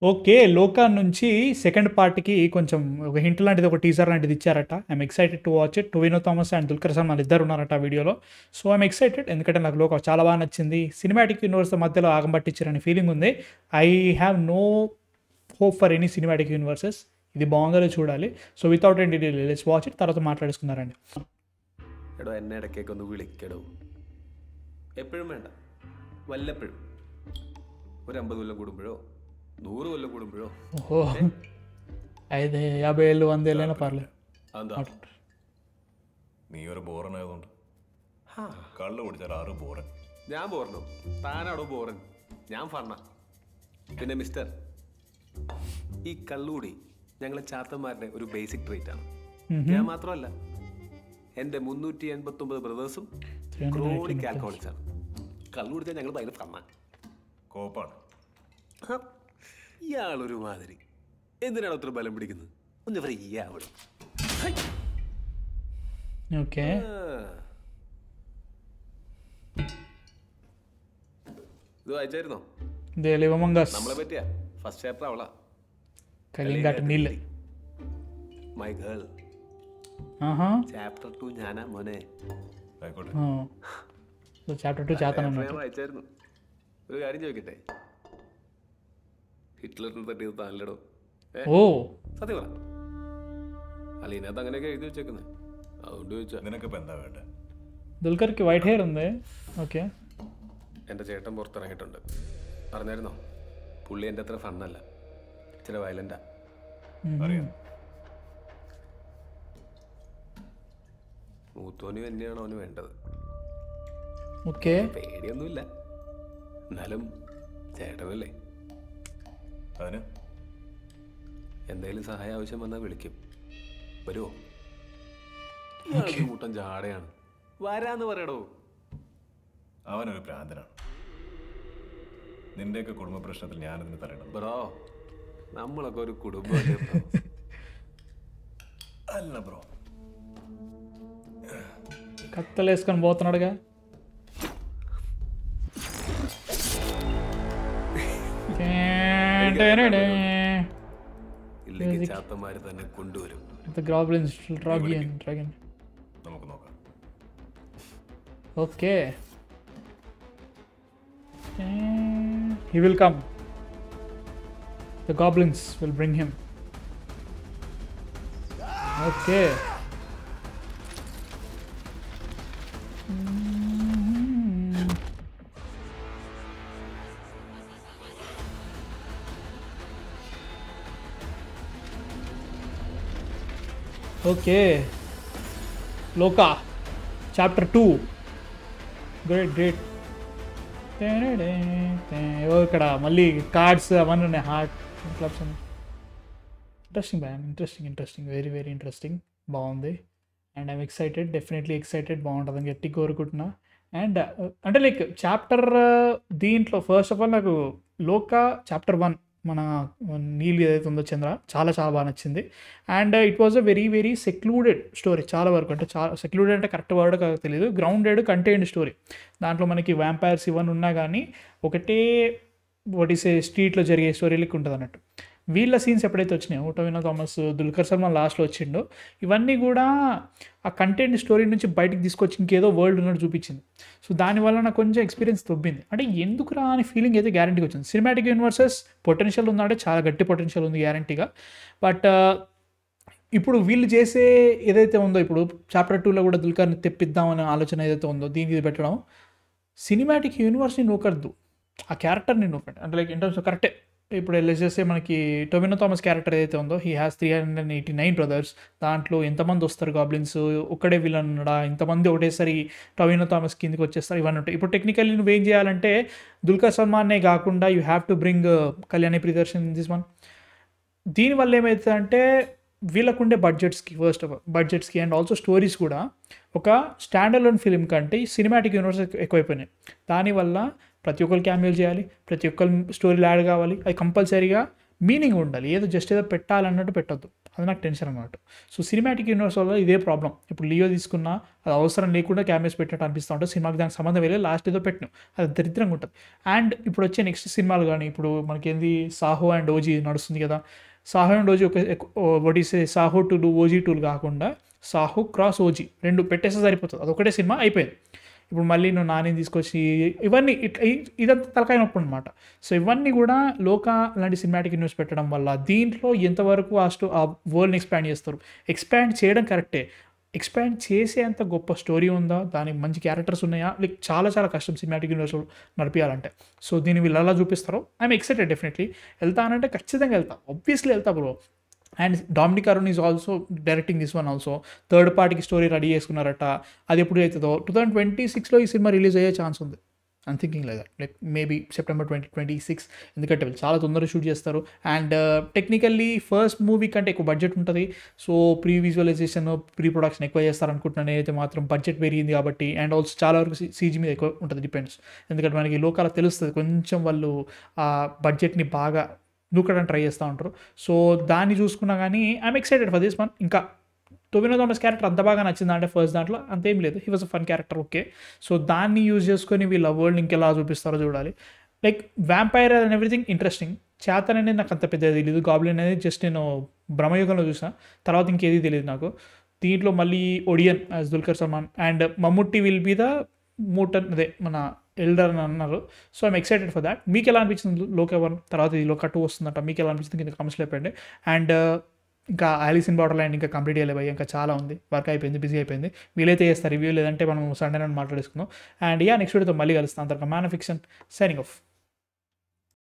Okay. 'లోకా' నుంచి second పార్ట్‌కి కొంచెం ఒక హింట్ లాంటిది, ఒక టీజర్ లాంటిది ఇచ్చారట. I'm excited to watch it. Tovino Thomas and Dulquer Salmaan ఇద్దరు ఉన్నారట ఆ వీడియోలో. So, I'm excited. ఎందుకంటే నాకు 'లోకా' చాలా బాగా నచ్చింది. సినిమాటిక్ యూనివర్స్ మధ్యలో ఆగం పట్టించారనే ఫీలింగ్ ఉంది. I have no hope for any cinematic universes. ఇది బాగుందో చూడాలి. So, without any delay let's watch it. తర్వాత മാట్లాడుకుందారండి. എടോ എന്നെ ഇടയ്ക്കൊക്കെ ഒന്ന് വിളിക്കടോ. എപ്പോഴും വേണ്ട, വല്ലപ്പോഴും. ഒരു 50 കൊല്ലം കൂടുമ്പോഴോ 100 കൊല്ലം കൂടുമ്പോഴോ. ఓహో! అయితే 50 ఏళ్ళు, 100 ఏళ్ళైనా పర్లేదు. അതെന്താ? നീ ഒരു ബോറനായതുകൊണ്ട് കള്ളു കുടിച്ചാൽ ആറ് ബോറൻ. ഞാൻ ബോറനോ? താനാടോ ബോറൻ? ഞാൻ ഫണ്ണ. പിന്നെ മിസ്റ്റർ, ഈ കള്ളുകൂടി ഞങ്ങളെ ചാത്തന്മാരുടെ ഒരു ബേസിക് ട്രീറ്റ് ആണ്. ഞാൻ മാത്രമല്ല, എൻ്റെ 389 ബ്രദേഴ്സും ക്രോണിക് ആൽക്കഹോളിക്സ് ആണ്. കള്ളു കുടിച്ചാൽ ഞങ്ങൾ ഭയങ്കര ഫണ്ണ. കോപ്പാണ്. ഇയാളൊരു മാതിരി. എന്തിനാണ് ഒത്തിരി ബലം പിടിക്കുന്നത്? ഒന്ന് ഫ്രീ ആവണം. ఓకే. ഇത് വായിച്ചായിരുന്നോ? They live among us. നമ്മളെ പറ്റിയാ ഫസ്റ്റ് ചാപ്റ്റർ അവളാ. కలింగట్ నీళ్ళు. My girl. ఆహా. ചാപ്റ്റർ 2 ഞാനാ മോനെ. ആയിക്കോട്ടെ. So chapter 2 చేతనన్నమాట. ഞാൻ വായിച്ചായിരുന്നു. ഒരു കാര്യം ചോദിക്കട്ടെ, ഹിറ്റ്ലറിന് തട്ടിയത് താനല്ലടോ? ఓ സത്യം പറ. അല്ല, ഇതിനകത്ത് അങ്ങനെയൊക്കെ എഴുതി വെച്ചേക്കുന്നത്, അതുകൊണ്ട് ചോദിച്ചാ. നിനക്കിപ്പോൾ എന്താ വേണ്ടേ? దుల్కర్కి వైట్ హెయిర్ ఉంది. ఓకే. എൻ്റെ ചേട്ടൻ പുറത്തിറങ്ങിയിട്ടുണ്ട്. പറഞ്ഞായിരുന്നോ? പുള്ളി എൻ്റെ അത്ര ഫണ്ണല്ല, ഇച്ചിരി വയലൻ്റാ. അറിയാം. മൂത്തോനും തന്നെയാണോ അവന് വേണ്ടത്? ఓకే. പേടിയൊന്നുമില്ല, എന്നാലും ചേട്ടനല്ലേ. അതിന് എന്തെങ്കിലും സഹായം ആവശ്യം വന്നാൽ വിളിക്കും. വരുമോ? ഇയാൾക്ക് കൂട്ടം ജാടയാണ്. വരാന്ന് പറയടോ. അവനൊരു ഭ്രാന്തനാണ്. നിന്റെയൊക്കെ കുടുംബ പ്രശ്നത്തിൽ ഞാനതിന് തരണം. ബ്രോ, നമ്മളൊക്കെ ഒരു കുടുംബമല്ലേ ബ്രോ? അല്ല ബ്രോ. కత్తలు వేసుకొని పోతున్నాడుగా. ഇല്ലെങ്കിൽ ചാത്തന്മാര് തന്നെ കൊണ്ടുവരും. డ్రాగన్. നമുക്ക് നോക്കാം. Okay. He will come. The goblins will bring him. Okay. Okay. Loka. Chapter 2. Great. ఇక్కడ మళ్ళీ కార్డ్స్ అవన్నీ ఉన్నాయి, హార్ట్ క్లబ్స్ అని. Interesting ban, interesting, very interesting. బాగుంది. And I'm excited, definitely excited. బాగుంటుందని గట్టి కోరుకుంటున్నా. అండ్ అంటే లైక్ చాప్టర్ దీంట్లో ఫస్ట్ ఆఫ్ ఆల్ నాకు లోకా చాప్టర్ 1 మన నీళ్ళు ఏదైతే ఉందో చంద్ర, చాలా బాగా నచ్చింది. And it was a very secluded story చాలా వరకు. అంటే చాలా సెక్లూడెడ్ అంటే కరెక్ట్ వర్డ్ కాదు తెలియదు, గ్రౌండెడ్ కంటైన్డ్ స్టోరీ. దాంట్లో మనకి వ్యాంపైర్స్ ఇవన్నీ ఉన్నా కానీ ఒకటే వాటిసే స్ట్రీట్లో జరిగే స్టోరీ లెక్క ఉంటుంది అన్నట్టు. వీళ్ళ సీన్స్ ఎప్పుడైతే వచ్చినాయో, టొవినో థామస్, దుల్కర్ సల్మాన్ లాస్ట్లో వచ్చిండో, ఇవన్నీ కూడా ఆ కంటెంట్ స్టోరీ నుంచి బయటకు తీసుకొచ్చి ఇంకేదో వరల్డ్ ఉన్నట్టు చూపించింది. సో దానివల్ల నాకు కొంచెం ఎక్స్పీరియన్స్ తొబ్బింది. అంటే ఎందుకురా అనే ఫీలింగ్ అయితే గ్యారంటీగా వచ్చింది. సినిమాటిక్ యూనివర్సెస్ పొటెన్షియల్ ఉందంటే చాలా గట్టి పొటెన్షియల్ ఉంది గ్యారంటీగా. బట్ ఇప్పుడు వీళ్ళు చేసే ఏదైతే ఉందో, ఇప్పుడు చాప్టర్ 2లో కూడా దుల్కర్ని తెప్పిద్దామనే ఆలోచన ఏదైతే ఉందో, దీనికి పెట్టడం సినిమాటిక్ యూనివర్స్ని నూకద్దు, ఆ క్యారెక్టర్ని నూకండి. అంటే లైక్ ఇన్ టర్మ్స్ కరెక్టే. ఇప్పుడు లెట్స్ చేస్తే మనకి టొవినో థామస్ క్యారెక్టర్ ఏదైతే ఉందో, హీ హ్యాస్ 389 బ్రదర్స్. దాంట్లో ఎంతమంది వస్తారు గాబ్లిన్స్, ఒక్కడే విలన్ ఉన్నాడా, ఇంతమంది ఒకటేసారి టొవినో థామస్ కిందకి వచ్చేస్తారు, ఇవన్నీ ఉంటాయి. ఇప్పుడు టెక్నికల్లీ నువ్వేం చేయాలంటే దుల్కర్ సల్మాన్నే కాకుండా you have to bring Kalyani Priyadarshan in this one. దీనివల్ల ఏమవుతుందంటే వీళ్ళకుండే బడ్జెట్స్కి, ఫస్ట్ ఆఫ్ ఆల్ బడ్జెట్స్కి అండ్ ఆల్సో స్టోరీస్ కూడా ఒక స్టాండ్ అలోన్ ఫిలిం కంటే సినిమాటిక్ యూనివర్స్ ఎక్కువైపోయినాయి. దానివల్ల ప్రతి ఒక్కరు క్యామియోలు చేయాలి, ప్రతి ఒక్కరు స్టోరీలు యాడ్ కావాలి, అది కంపల్సరీగా మీనింగ్ ఉండాలి. ఏదో జస్ట్ ఏదో పెట్టాలన్నట్టు పెట్టద్దు. అది నాకు టెన్షన్ అన్నమాట. సో సినిమాటిక్ యూనివర్స్ వల్ల ఇదే ప్రాబ్లం. ఇప్పుడు లియో తీసుకున్నా అది అవసరం లేకుండా క్యామెరాస్ పెట్టినట్టు అనిపిస్తూ ఉంటుంది. సినిమాకి దానికి సంబంధం వెళ్ళి లాస్ట్ ఏదో పెట్టినాం, అది దరిద్రంగా ఉంటుంది. అండ్ ఇప్పుడు వచ్చే నెక్స్ట్ సినిమాలు కానీ ఇప్పుడు మనకేంది సాహో అండ్ ఓజీ నడుస్తుంది కదా, సాహో అండ్ ఓజీ వడిసే సాహో 2 ఓజీ 2 కాకుండా సాహో క్రాస్ ఓజీ 2 పెట్టేస్తే సరిపోతుంది, అది ఒకటే సినిమా అయిపోయింది. ఇప్పుడు మళ్ళీ నువ్వు నాని తీసుకొచ్చి ఇవన్నీ ఇట్లా ఇదంతా తలకాయ నొప్పి అనమాట. సో ఇవన్నీ కూడా లోకా లాంటి సినిమాటిక్ న్యూస్ పెట్టడం వల్ల దీంట్లో ఎంతవరకు ఆ వరల్డ్ని ఎక్స్పాండ్ చేస్తారు. ఎక్స్పాండ్ చేయడం కరెక్టే, ఎక్స్పాండ్ చేసే అంత గొప్ప స్టోరీ ఉందా, దానికి మంచి క్యారెక్టర్స్ ఉన్నాయా, లైక్ చాలా చాలా కష్టం సినిమాటిక్ యూనివర్స్ నడిపించాలంటే. సో దీన్ని వీళ్ళు ఎలా చూపిస్తారో ఐఎమ్ ఎక్సైటెడ్. డెఫినెట్లీ వెళ్తానంటే ఖచ్చితంగా వెళ్తా, ఆబ్వియస్లీ వెళ్తా bro. And Dominic Arun is also directing this one also. Third పార్టీకి స్టోరీ రెడీ చేసుకున్నారట, అది ఎప్పుడు అవుతుందో 2026లో ఈ సినిమా రిలీజ్ అయ్యే ఛాన్స్ ఉంది. I'm thinking like maybe September 2026, ఎందుకంటే వీళ్ళు చాలా తొందరగా షూట్ చేస్తారు. అండ్ టెక్నికల్లీ ఫస్ట్ మూవీ కంటే ఎక్కువ బడ్జెట్ ఉంటుంది. So pre visualization pre production ఎక్కువ చేస్తారు అనుకుంటున్నాను నేనైతే మాత్రం, బడ్జెట్ పెరిగింది కాబట్టి. అండ్ ఆల్సో చాలా వరకు సీజీ మీద ఎక్కువ ఉంటుంది, డిపెండ్స్. ఎందుకంటే మనకి లోకాల తెలుస్తుంది కొంచెం వాళ్ళు ఆ బడ్జెట్ని బాగా దూకడానికి ట్రై చేస్తూ ఉంటారు. సో దాన్ని చూసుకున్నా కానీ I'm excited for this one. ఇంకా టొవినో థామస్ క్యారెక్టర్ అంత బాగా నచ్చింది అంటే ఫస్ట్ దాంట్లో అంతేం లేదు, he was a fun character, okay. So దాన్ని యూజ్ చేసుకొని వీళ్ళ వరల్డ్ ఇంకెలా చూపిస్తారో చూడాలి. Like vampire and everything interesting. Chetan అనేది నాకు అంత పెద్దది తెలియదు, గాబ్లిన్ అనేది జస్ట్ నేను బ్రహ్మయుగంలో చూసాను, తర్వాత ఇంకేది తెలియదు నాకు. దీంట్లో మళ్ళీ Odiyan as Dulquer Salmaan and Mammootty will be the Moothon, అదే మన ఎల్డర్ అని అన్నారు. So I'm excited for that. మీకు ఎలా అనిపించింది లోకా 1 తర్వాత ఇది లోకా 2 వస్తుందంట, మీకు ఎలా అనిపించింది కింద కామెంట్స్లో చెప్పండి. అండ్ ఇంకా ఆలిస్ ఇన్ బార్డర్లాండ్ ఇంకా కంప్లీట్ చేయలేదు, ఇంకా చాలా ఉంది, వర్క్ అయిపోయింది, బిజీ అయిపోయింది. వీలైతే చేస్తారు రివ్యూ, లేదంటే మనం సండే నాడు మాట్లాడేసుకుందాం. అండ్ నెక్స్ట్ వీడియోతో మళ్ళీ కలుస్తాం. అంతవరకు man of fiction signing off.